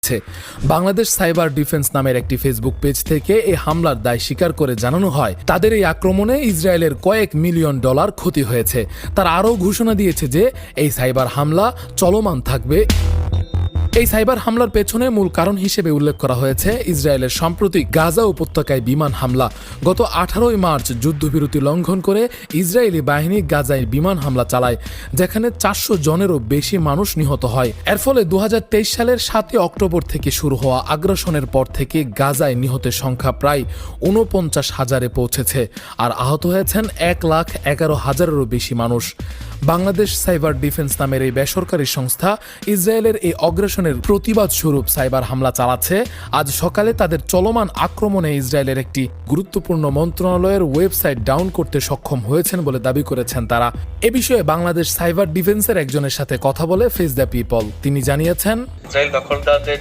হয়েছে। Bangladesh cyber defence নামের একটি ফেসবুক পেজ থেকে এই হামলার দায় স্বীকার করে জানানো হয়, তাদের এই আক্রমণে ইসরায়েলের কয়েক মিলিয়ন ডলার ক্ষতি হয়েছে। তারা আরও ঘোষণা দিয়েছে যে এই সাইবার হামলা চলমান থাকবে। এই সাইবার হামলার পেছনে মূল কারণ হিসেবে উল্লেখ করা হয়েছে ইসরায়েলের সাম্প্রতিক গাজা উপত্যকায় বিমান হামলা। গত 18 মার্চ যুদ্ধবিরতি লঙ্ঘন করে ইসরায়েলি বাহিনী গাজায় বিমান হামলা চালায়, যেখানে 400 জনেরও বেশি মানুষ নিহত হয়। এর ফলে 2023 সালের 7 অক্টোবর থেকে শুরু হওয়া আগ্রাসনের পর থেকে গাজায় নিহতের সংখ্যা প্রায় 49,000-এ পৌঁছেছে, আর আহত হয়েছেন 1,11,000-এরও বেশি মানুষ। বাংলাদেশ সাইবার ডিফেন্স নামের এই বেসরকারি সংস্থা ইসরায়েলের এই অগ্রাসনের প্রতিবাদ স্বরূপ সাইবার হামলা চালাচ্ছে। আজ সকালে তাদের চলমান আক্রমণে ইসরায়েলের একটি গুরুত্বপূর্ণ মন্ত্রণালয়ের ওয়েবসাইট ডাউন করতে সক্ষম হয়েছেন বলে দাবি করেছেন তারা। এ বিষয়ে বাংলাদেশ সাইবার ডিফেন্সের একজনের সাথে কথা বলে ফেস দ্য পিপল তিনি জানিয়েছেন, ইসরায়েল দখলদারদের